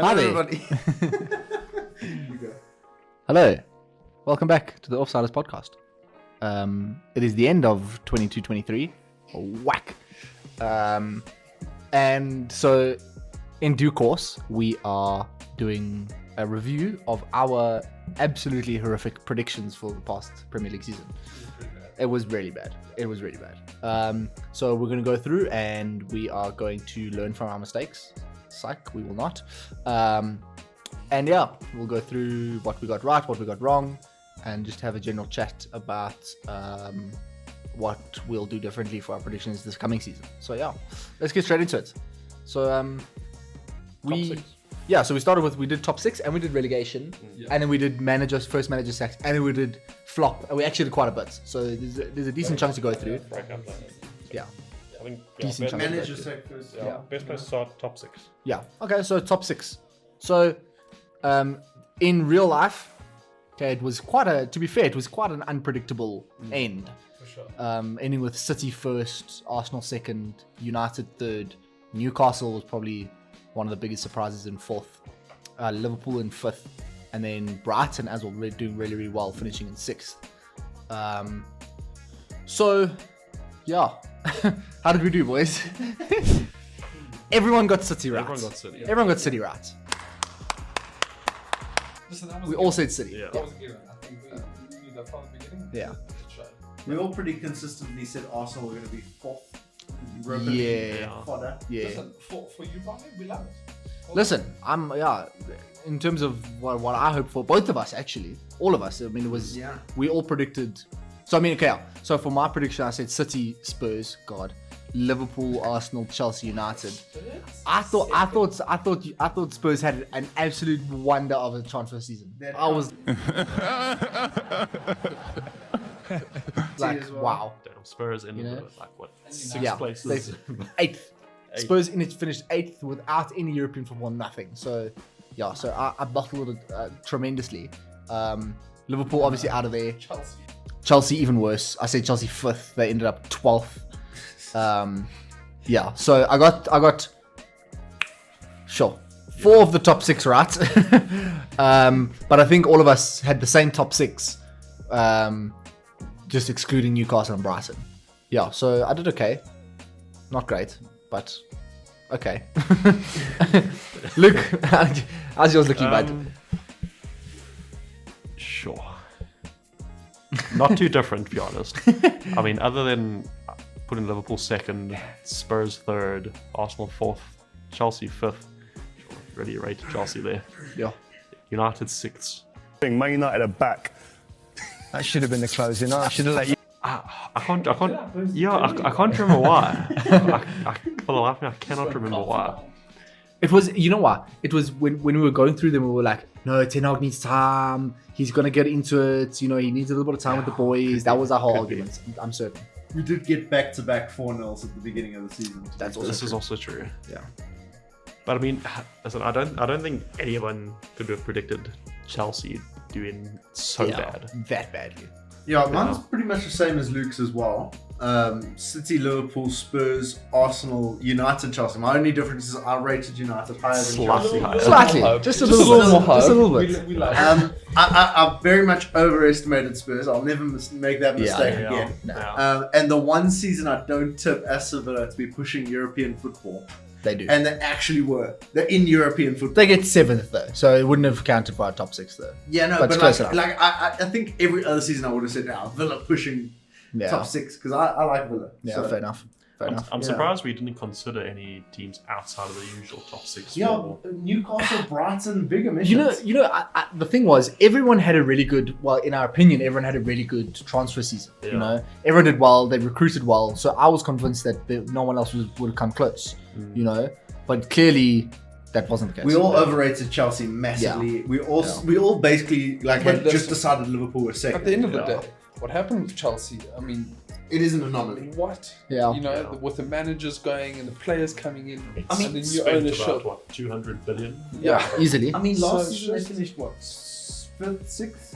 Hello, everybody. Hello. Welcome back to the Offsiders Podcast. It is the end of 22-23. Whack. And so, in due course, we are doing a review of our absolutely horrific predictions for the past Premier League season. It was really bad. So we're going to go through and we are going to learn from our mistakes. Psych, we will not. And yeah, we'll go through what we got right, what we got wrong, and just have a general chat about what we'll do differently for our predictions this coming season. So yeah, let's get straight into it. So so we started with, we did top 6 and we did relegation, and then we did first manager sacks, and then we did flop, and we actually did quite a bit. So there's a decent chunk to go through. Yeah. I think decent chunk. Manager sack first. Yeah. Best place to start top 6. Yeah. Okay. So top 6. So, in real life, okay, it was quite an unpredictable end. For sure. Ending with City first, Arsenal second, United third, Newcastle was probably one of the biggest surprises in 4th, Liverpool in 5th, and then Brighton as well, doing really, really well, finishing in 6th. So, yeah. How did we do, boys? Everyone got City right. Everyone got City right. Listen, that was We all said City. Yeah. That was a given. I think we knew that from the beginning. Yeah. We all pretty consistently said Arsenal were going to be 4th. Yeah. Fodder. Yeah. Listen, for you, Barney, we love it. Listen, in terms of what I hope for, both of us actually, all of us. I mean, it was we all predicted. So I mean, okay. So for my prediction, I said City, Spurs, Liverpool, Arsenal, Chelsea, United. I thought Spurs had an absolute wonder of a transfer season. I was like, wow. Spurs in Yeah, places. 8th. Spurs finished 8th without any European football, nothing. So yeah, so I bottled it tremendously. Liverpool obviously out of there. Chelsea even worse. I said Chelsea 5th. They ended up 12th. Yeah, so I got 4 of the top 6 right. But I think all of us had the same top 6, just excluding Newcastle and Brighton. Yeah, so I did okay. Not great, but okay. Luke, how's yours looking, bud? Sure. Not too different, to be honest. I mean, other than putting Liverpool 2nd, Spurs 3rd, Arsenal 4th, Chelsea 5th. Really rated Chelsea there. Yeah. United 6th. Man United are back. That should have been the closing. I should have let you. I can't remember why. For the life of me, I cannot remember why. It was, you know what? It was when we were going through them, we were like, no, Ten Hag needs time. He's going to get into it. He needs a little bit of time with the boys. That was our whole argument. I'm certain. We did get back-to-back 4-0s at the beginning of the season. This is also true. Yeah. But I mean, listen, I don't think anyone could have predicted Chelsea doing so bad. That badly. Yeah, mine's pretty much the same as Luke's as well. City, Liverpool, Spurs, Arsenal, United, Chelsea. My only difference is I rated United higher than Slightly Chelsea. higher. Slightly. Just a little bit. We like I very much overestimated Spurs. I'll never make that mistake again. No. And the one season I don't tip Aston Villa to be pushing European football. They do. And they actually were. They're in European football. They get 7th though, so it wouldn't have counted for our top 6 though. Yeah, no, But but it's close I think every other season I would have said, Villa pushing top 6, because I like Villa. Yeah, So, fair enough. I'm surprised we didn't consider any teams outside of the usual top 6. Yeah, Newcastle, Brighton, big omissions. The thing was, everyone had a really good, in our opinion, everyone had a really good transfer season. Yeah. Everyone did well, they recruited well, so I was convinced that no one else would come close, but clearly that wasn't the case. We all overrated Chelsea massively. Yeah. We all basically had listen, just decided Liverpool were second. At the end of the day, what happened with Chelsea, I mean, it is an anomaly. what? Yeah. With the managers going and the players coming in, and the new spent ownership. about 200 billion. Yeah. Easily. I mean, So last it's season they just- finished 5th, 6th?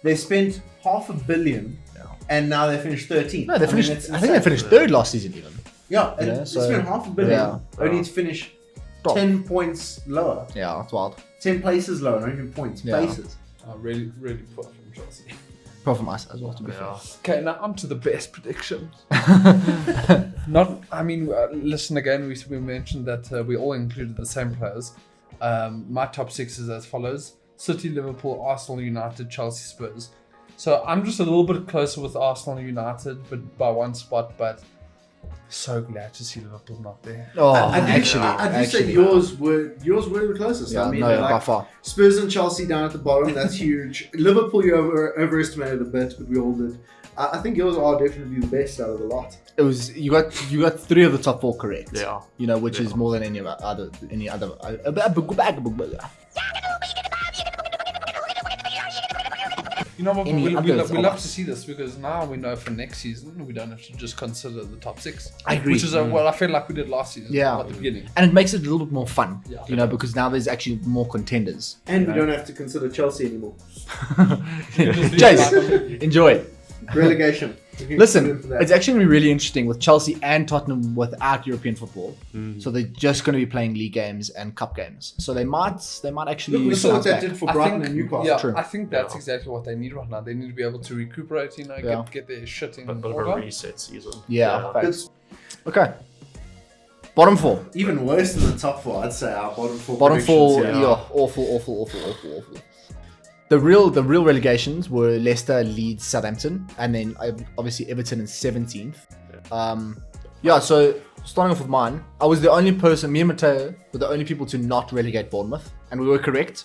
They spent $500 million, Yeah. and now they finished 13th. No, they finished. that's I think they insane. finished 3rd last season even. Yeah, and Yeah, they so- spent $500 million Yeah. only to finish Stop. 10 points lower. Yeah, that's wild. 10 places lower, not even points, Yeah. places. Really, really poor from Chelsea. Pro from us as well, to be Yeah. Okay, now on to the best predictions. Listen again. We mentioned that we all included the same players. My top 6 is as follows: City, Liverpool, Arsenal, United, Chelsea, Spurs. So I'm just a little bit closer with Arsenal and United, but by one spot. But so glad to see Liverpool not there. fair. Oh, I do say yours were the closest. Yeah, I mean, no, like, by far. Spurs and Chelsea down at the bottom. That's huge. Liverpool, you overestimated a bit, but we all did. I think yours are definitely the best out of the lot. It was you got 3 of the top 4 correct. Yeah. You know, which is Yeah. more than any other. You know what? Any We others of love us. to see this because now we know for next season we don't have to just consider the top 6. I agree. Which is what I feel like we did last season. Yeah. At the beginning. And it makes it a little bit more fun, Yeah. you know, because now there's actually more contenders. And we don't have to consider Chelsea anymore. Jace, enjoy. Relegation. We can Listen, consider that. it's actually going to be really interesting with Chelsea and Tottenham without European football. So they're just going to be playing league games and cup games. So they might actually. Look, we saw what bounce that back. did for Brighton and Newcastle. Yeah, True. I think that's Yeah. exactly what they need right now. They need to be able to recuperate, Yeah. get their shit in A bit of a order. reset season. Yeah, facts. It's Okay. Bottom 4. even worse than the top 4, I'd say. Our bottom 4 Bottom 4, predictions, yeah, awful. The real relegations were Leicester, Leeds, Southampton, and then obviously Everton in 17th. So starting off with mine, I was the only person, me and Matteo were the only people to not relegate Bournemouth, and we were correct.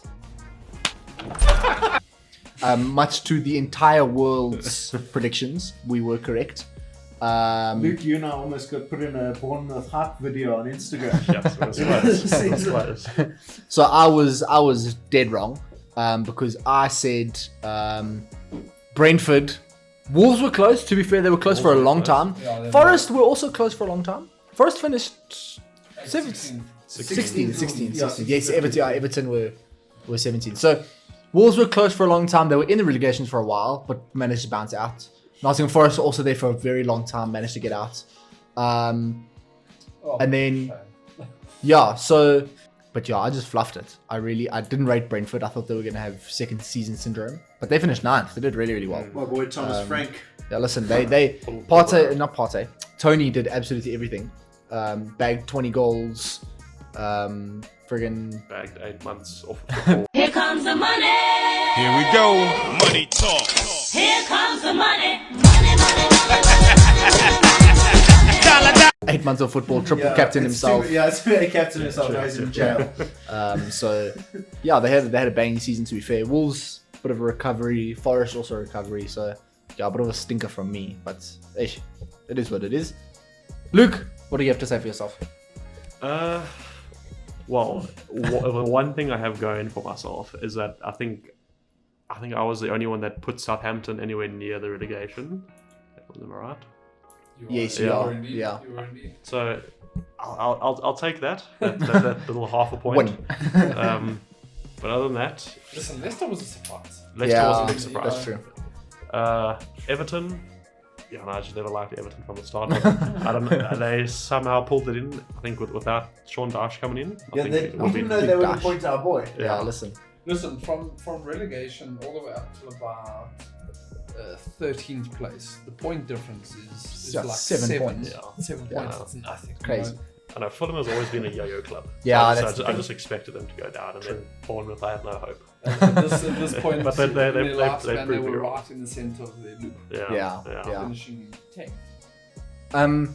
Much to the entire world's predictions, we were correct. Luke, you and I almost got put in a Bournemouth hype video on Instagram. Yes, it was close. So I was dead wrong because I said Brentford. Wolves were close. To be fair, they were close for a were long close. time. Yeah, they Forest were also close for a long time. Forest finished 16. 16. Yeah, Yes, Everton were 17. So Wolves were close for a long time. They were in the relegations for a while, but managed to bounce out. Nottingham Forest were also there for a very long time, managed to get out. And then, I just fluffed it. I didn't rate Brentford. I thought they were going to have second season syndrome, but they finished 9th. They did really, really well. My boy Thomas Frank. Yeah, listen, Tony did absolutely everything. Bagged 20 goals. Friggin' Bagged 8 months off of football. Here comes the money. Here we go. Money talk. Here comes the money. Money. 8 months of football, triple captain himself. It's a captain himself. Now he's in jail. They had a banging season, to be fair. Wolves, bit of a recovery. Forest also a recovery. So a bit of a stinker from me, but it is what it is. Luke, what do you have to say for yourself? Well, the one thing I have going for myself is that I think I was the only one that put Southampton anywhere near the relegation. Am I right? Yes, you you are. are. Yeah. You were indeed. So I'll take that little half a point. But other than that, Listen, Leicester was a surprise. Leicester was a big surprise. That's true. Everton, I just never liked Everton from the start. But I don't know. They somehow pulled it in. I think without Sean Dyche coming in. I think it We would be. didn't know they would Dash. appoint our boy. Yeah, listen. Listen, from relegation all the way up to about 13th place, the point difference is Yeah, like 7 points. Yeah. 7 Yeah. points. It's nothing. Crazy. I know Fulham has always been a yo-yo club. Yeah, So that's the I thing. just expected them to go down, and then Bournemouth, I had no hope. At this point, But they in their proved lifespan, they me were wrong. right in the centre of their loop, Yeah. finishing 10th.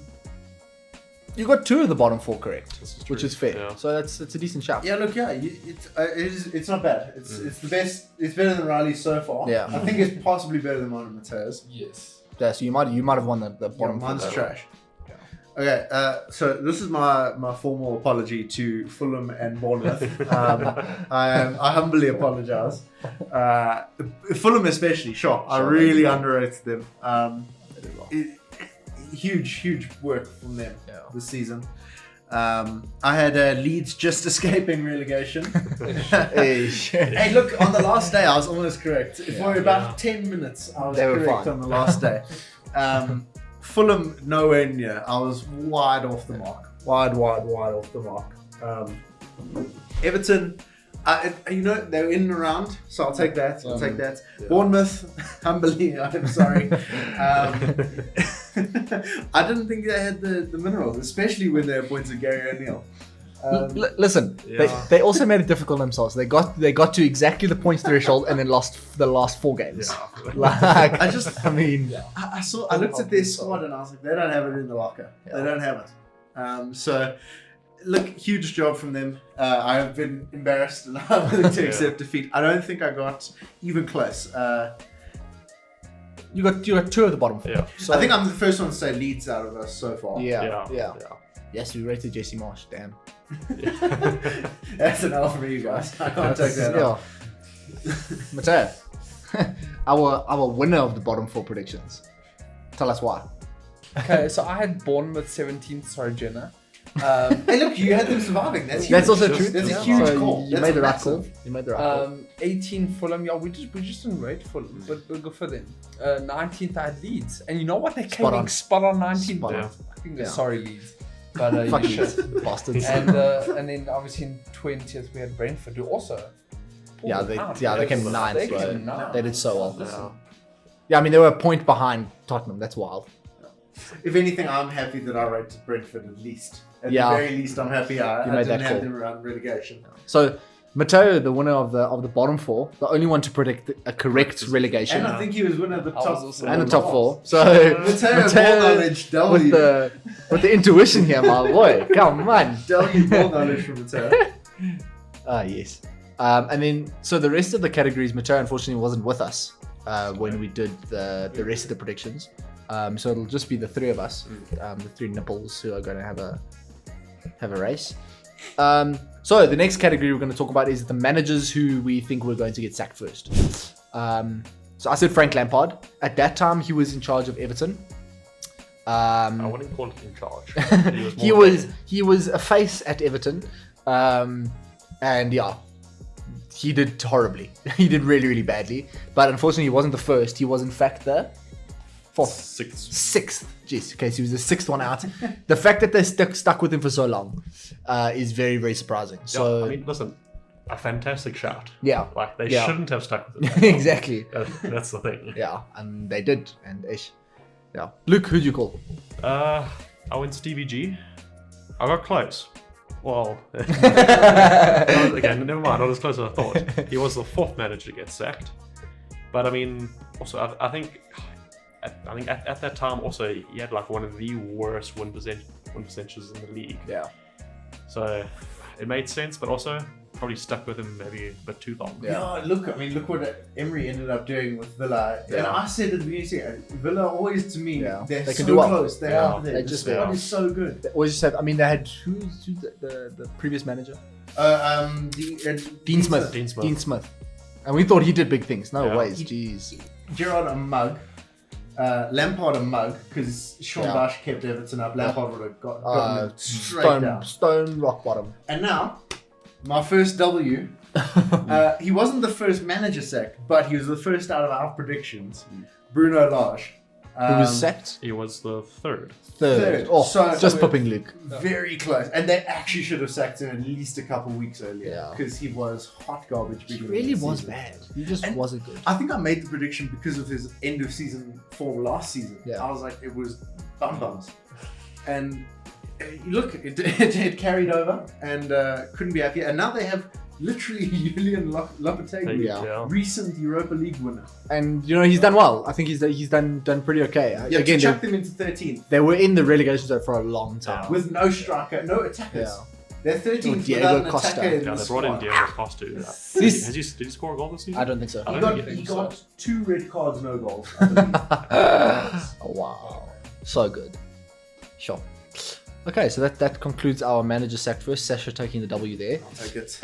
You got 2 of the bottom 4 correct, This is which true. is fair. Yeah. So that's a decent shout. Yeah, look, it's not bad. It's the best. It's better than Riley's so far. Yeah. I think it's possibly better than mine and Mateo's. Yes. Yeah, so you might have won the Yeah, bottom 4. mine's trash. Okay, so this is my formal apology to Fulham and Bournemouth. I humbly apologise. Fulham especially, sure. I really underrated them. Huge work from them this season. I had Leeds just escaping relegation. Hey, look, on the last day I was almost correct. For about 10 minutes I was They were correct fine. on the last day. Fulham nowhere near. I was wide off the mark. Wide off the mark. Everton, they were in and around, so I'll take that. I'll take that. Yeah. Bournemouth, humbly, I'm sorry. I didn't think they had the minerals, especially when they appointed Gary O'Neill. Listen, Yeah. they also made it difficult themselves. They got to exactly the points threshold and then lost the last 4 games. Like, I looked at their squad and I was like, they don't have it in the locker. Yeah. They don't have it. So, look, huge job from them. I have been embarrassed and I'm willing to accept defeat. I don't think I got even close. you got 2 of the bottom 4. Yeah. So I think I'm the first one to say Leeds out of us so far. Yeah. Yes, we rated Jesse Marsh. Damn. That's an L for you guys. I can't take that off. Mateo, our winner of the bottom 4 predictions. Tell us why. Okay, so I had Bournemouth 17th. Sorry, Jenna. Hey, look, you had them surviving. That's huge. That's also true. That's a Yeah. huge So call. You That's made a the right massive. call. You made the right call. 18 Fulham. Yeah, we just didn't rate Fulham, but we'll go for them. 19th I had Leeds, and you know what? They came Spot on. spot on 19th. Spot on. I think they're Yeah. sorry Leeds, but Fuck you you, should. bastards. And then obviously in 20th we had Brentford, who also. pulled Yeah, it they out. came 9th. They Bro. came 9th. They did so well. Yeah. Yeah, I mean they were a point behind Tottenham. That's wild. If anything, I'm happy that I rated Brentford at least. At Yeah. the very least, I'm happy I You made didn't that have call. them around relegation. So Mateo, the winner of the bottom 4, the only one to predict a correct relegation And I think he was winner of the I was top also- and the top 4. So Mateo, ball knowledge, W. with the intuition here, my boy. Come on. W ball knowledge from Mateo. Ah, yes. And then, so the rest of the categories, Mateo unfortunately wasn't with us when we did the rest of the predictions. So it'll just be the 3 of us, the 3 nipples who are going to have a race. So the next category we're going to talk about is the managers who we think we're going to get sacked first. So I said Frank Lampard. At that time, he was in charge of Everton. I wouldn't call it in charge. He was a face at Everton, and yeah, he did horribly. He did really, really badly. But unfortunately, he wasn't the first. He was in fact the 6th. Jeez, okay, so he was the 6th one out. The fact that they stuck with him for so long is very, very surprising. So Yeah, I mean, listen, a fantastic shout. yeah, Like they Yeah. shouldn't have stuck with it. exactly. That's the thing. Yeah, and they did, and ish. Yeah, Luke, who'd you call? I went Stevie G. I got close. Well, again, never mind. Not as close as I thought. He was the 4th manager to get sacked. But I mean, also, I think at that time also he had like one of the worst win percentages in the league. Yeah. So it made sense, but also probably stuck with him maybe a bit too long. Yeah. Look what Emery ended up doing with Villa. And I said at the beginning, Villa always to me, Yeah. they're They can so do well. close. They're Yeah. up there. They The just- squad yeah. is so good. They always just have. I mean, they had who's the previous manager? Dean Smith. Dean Smith. And we thought he did big things. No Yeah. ways. Jeez. Gerrard a mug. Lampard a mug because Sean Yeah. Dyche kept Everton up. Lampard would have gotten it straight down. Stone rock bottom. And now, my first W. He wasn't the first manager sacked, but he was the first out of our predictions. Bruno Lage. Who was sacked? He was the 3rd. Third. Oh, So- just popping Luke. Very close. And they actually should have sacked him at least a couple weeks earlier. Yeah. Because he was hot garbage. He beginning really of the was season. bad. He just And- wasn't good. I think I made the prediction because of his end of season form last season. Yeah. I was like, it was bums. And look, it carried over and couldn't be happier. And now they have literally Julian Lopetegui, Yeah. recent Europa League winner. And you know he's done well. I think he's done pretty okay. Yeah, Again, to chuck them into 13th they were in the relegation zone for a long time. with no striker, no attackers. Yeah. They're 13th Diego without an Costa. attacker in Yeah, the they brought in squad. Diego Costa. This- Did he score a goal this season? I don't think so. I He don't got, think he so. got 2 red cards, no goals. I believe. Oh, wow. So good. Sure. Okay, so that concludes our manager sacked first. Sasha taking the W there. I'll take it.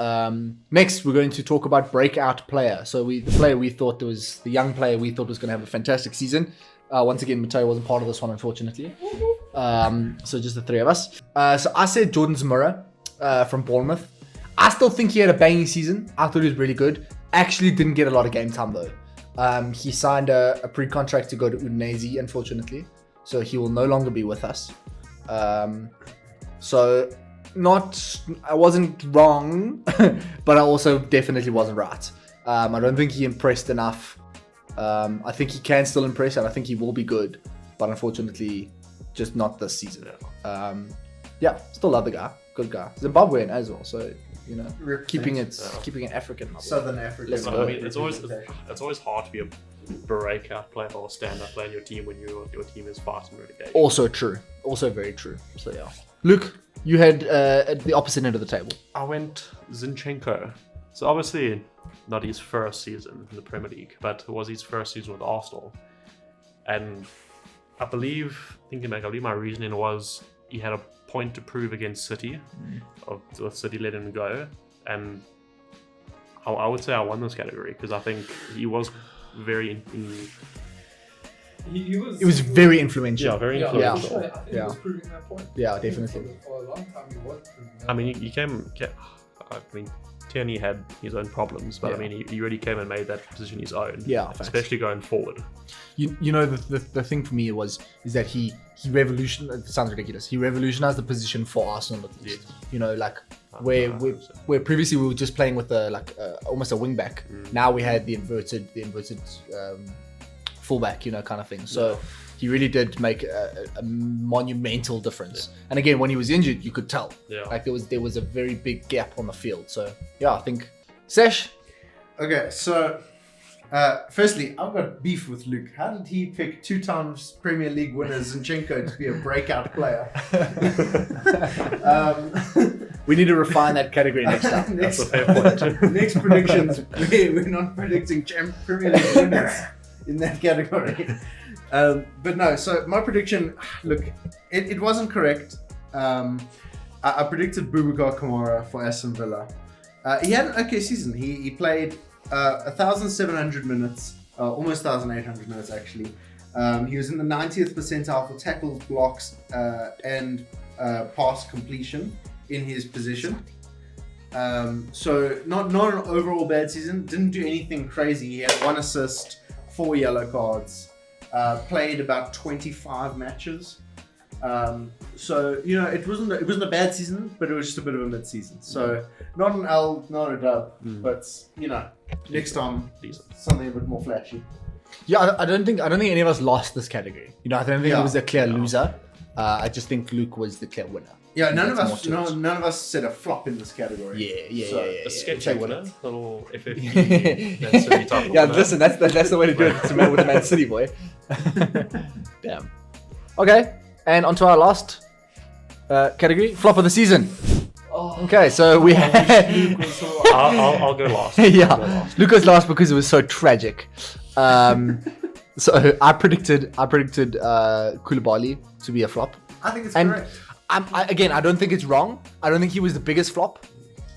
Next, we're going to talk about breakout player. So the player we thought was the young player we thought was going to have a fantastic season. Once again, Mateo wasn't part of this one, unfortunately. So just the 3 of us. So I said Jordan Zamora from Bournemouth. I still think he had a banging season. I thought he was really good. Actually didn't get a lot of game time though. He signed a pre-contract to go to Udinese, unfortunately. So he will no longer be with us. So I wasn't wrong, but I also definitely wasn't right. I don't think he impressed enough. I think he can still impress, and I think he will be good, but unfortunately, just not this season. Still love the guy, good guy, Zimbabwean as well. So keeping it African, Southern African. Let's But go. I mean, it's always hard to be a breakout player or stand-up player in your team when your team is fighting relegation. Also true. Also very true. So yeah. Luke, you had at the opposite end of the table. I went Zinchenko. So obviously not his first season in the Premier League, but it was his first season with Arsenal. And I believe my reasoning was he had a point to prove against City, of City letting him go. And I would say I won this category because I think he was very He was. It was very influential. very Yeah, influential. I think he was proving that point. Yeah, definitely. For a long time, he was proving that I mean, he came. I mean, Tierney had his own problems, but I Yeah. mean, he really came and made that position his own. Yeah, facts. especially going forward. You know the thing for me is that he revolutionized. It sounds ridiculous. He revolutionized the position for Arsenal at least. Where previously we were just playing with almost a wing back. Now we had the inverted fullback, kind of thing. So he really did make a monumental difference. And again, when he was injured, you could tell. Yeah. Like there was a very big gap on the field. So yeah, I think Sesh. Okay, so firstly, I've got beef with Luke. How did he pick 2 times Premier League winner Zinchenko to be a breakout player? We need to refine that category next time. Next, a fair point. next predictions, we're not predicting Premier League winners in that category. But no, so my prediction, look, it wasn't correct. I predicted Boubacar Kamara for Aston Villa. He had an okay season. He played 1,700 minutes, almost 1,800 minutes actually. He was in the 90th percentile for tackles, blocks, and pass completion in his position. So not an overall bad season. Didn't do anything crazy. He had 1 assist, 4 yellow cards. Played about 25 matches. So it wasn't a bad season, but it was just a bit of a mid-season. So not an L, not a dub, but next time something a bit more flashy. Yeah, I don't think any of us lost this category. I don't think it was a clear loser. I just think Luke was the clear winner. Yeah, none of That's more to it. us said a flop in this category. Yeah. A sketchy winner, little FFP. Yeah, listen, that's the way to do it. To with the Man City boy. Damn. Okay, and on to our last category, flop of the season. Okay, so we had. I'll go last. Yeah, Luke was last because it was so tragic. So I predicted Koulibaly to be a flop. I think it's And correct. I don't think it's wrong. I don't think he was the biggest flop.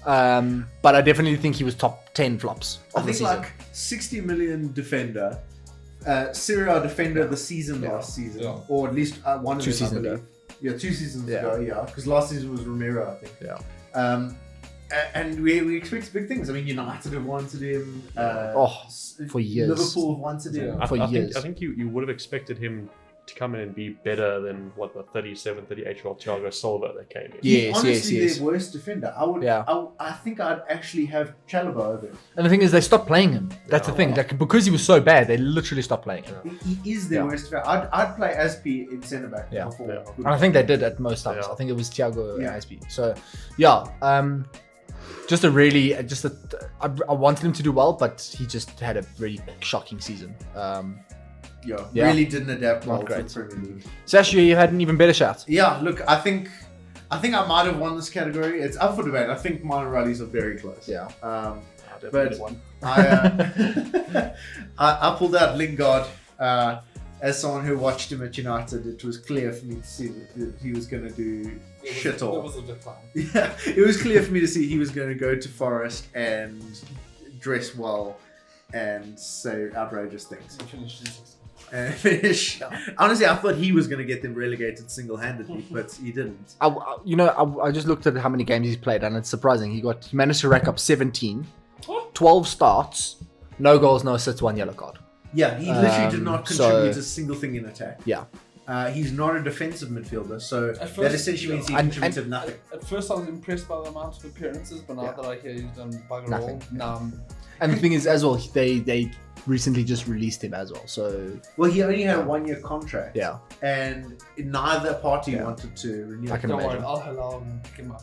But I definitely think he was top 10 flops I of the think season. like 60 million defender, Serie A defender of the season last season, Yeah. or at least one of 2 them, seasons I believe. ago. Yeah, 2 seasons Yeah. ago. Yeah, because last season was Romero, I think. Yeah. And we expect big things. I mean, United have wanted him. For years. Liverpool have wanted him. Yeah. For years. I think you would have expected him to come in and be better than what the 37, 38-year-old Thiago Silva that came in. Yes, Honestly, yes. their worst defender. I think I'd actually have Chalobah over him. And the thing is, they stopped playing him. That's the thing. Like, because he was so bad, they literally stopped playing him. He is their Yeah. worst defender. I'd play Aspi in centre back Yeah. before. Yeah. And I think they did at most times. Yeah. I think it was Thiago and Yeah. ISP. So, yeah. I wanted him to do well, but he just had a really shocking season. Yeah. Really didn't adapt well Not to great. the Premier League. Sash, you had an even better shot. Yeah, look, I think I might have won this category. It's up for debate. I think mine and Riley's are very close. Yeah. I But definitely won. I pulled out Lingard. As someone who watched him at United, it was clear for me to see that he was going to do shit There all. was a decline. Yeah, it was clear for me to see he was going to go to Forest and dress well and say outrageous things. We finished in 16th. And finish. Honestly, I thought he was going to get them relegated single-handedly, but he didn't. I just looked at how many games he's played, and it's surprising. He managed to rack up 17, 12 starts, no goals, no assists, 1 yellow card. Yeah, he literally did not so- contribute a single thing in attack. Yeah. He's not a defensive midfielder, so At that first, essentially means he and- contributed nothing. At first, I was impressed by the amount of appearances, but now Yeah. that I hear he's done bugger Nothing. all, now I'm And the thing is, as well, they recently just released him as well. So Well, he only had a 1-year contract. yeah, And neither party Yeah. wanted to renew I it. can don't worry, imagine. I'll halal and pick him up.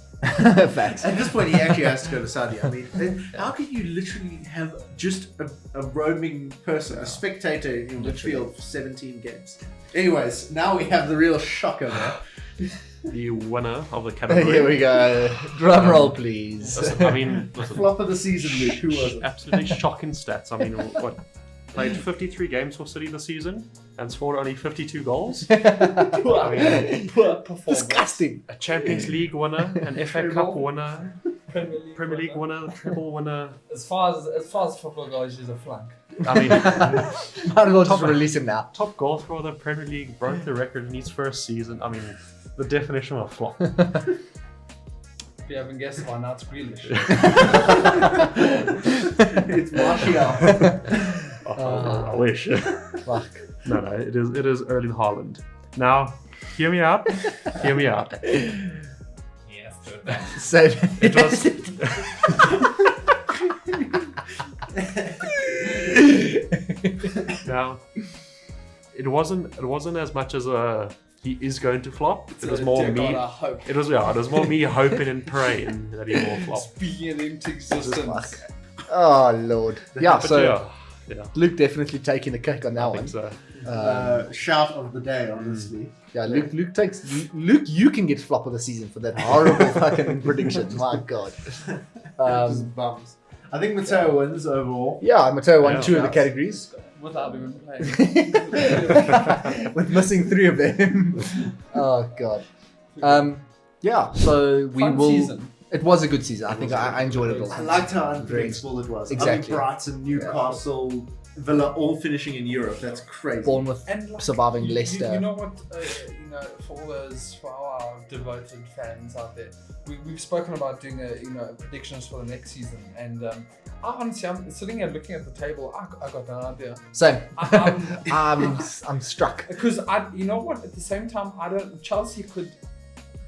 facts. At this point, he actually has to go to Saudi. I mean, how can you literally have just a roaming person, a spectator in the Literally. field for 17 games? Anyways, now we have the real shocker there. The winner of the category. Here we go. Drum roll, please. Listen, I mean, listen, Flop of the season, Luke. Who was it? absolutely shocking stats. I mean, what? Played 53 games for City this season and scored only 52 goals. Poor performance. Disgusting. A Champions League winner, an FA Cup winner, Premier League winner. winner, treble winner. As far as football goes, he's a flunk. I mean, Might as well just release him now. top goal scorer of the Premier League, broke the record in his first season. I mean, the definition of a flop. If you haven't guessed by now, it's Grealish. It's Martial. I wish. Fuck. No, it is Erling Haaland. Now, hear me out. Hear me out. Yes, good. So It was. Now, it wasn't as much as he is going to flop. It was more me. It was more me hoping and praying that he will flop. Speaking it into existence. Oh lord. Yeah. But So yeah, Luke definitely taking the cake on that I one. think so. Shout of the day, honestly. Yeah, Luke you can get flop of the season for that horrible fucking prediction. My god. Just bums. I think Mateo wins overall. Yeah, Mateo won Yeah. 2 of the categories. Without even playing. With missing 3 of them. Oh god. Yeah, so we Fun will season. It was a good season. I think I enjoyed it a I lot. liked how unpredictable it was. Exactly. I mean, Brighton, Newcastle, Villa all finishing in Europe. That's crazy. Bournemouth And like, surviving Leicester. You know what? For our devoted fans out there, we've spoken about doing predictions for the next season, and I'm sitting here looking at the table. I got no idea. Same. I'm struck. Because you know what? At the same time, Chelsea could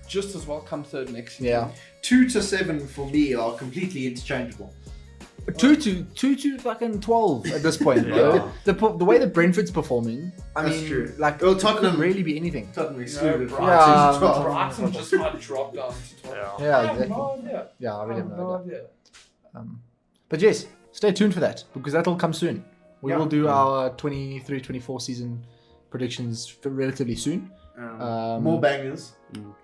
just as well come third next season. Yeah. 2 to 7 for me are completely interchangeable. 2 to fucking 12 at this point, bro. The way that Brentford's performing, I That's mean, true. like, Well, it Tottenham- could really be anything. Tottenham excluded. Brighton, Yeah. 12. Brighton just might drop down to 12. Yeah. Yeah, I have exactly. no idea. Yeah, I I really have have no no idea. idea. But yes, stay tuned for that because that'll come soon. We Yeah. will do our 23-24 season predictions relatively soon. More bangers.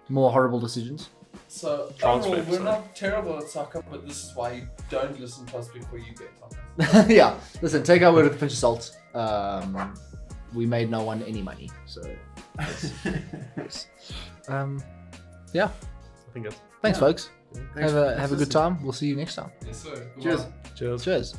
More horrible decisions. So Transfer overall, we're episode. not terrible at soccer, but this is why you don't listen to us before you bet on us. Yeah, listen, take our word with a pinch of salt. We made no one any money, so yes. Yeah. I think it's. Thanks, folks. Thanks Have for a good time. We'll see you next time. Yes, sir. Cheers. Cheers. Cheers.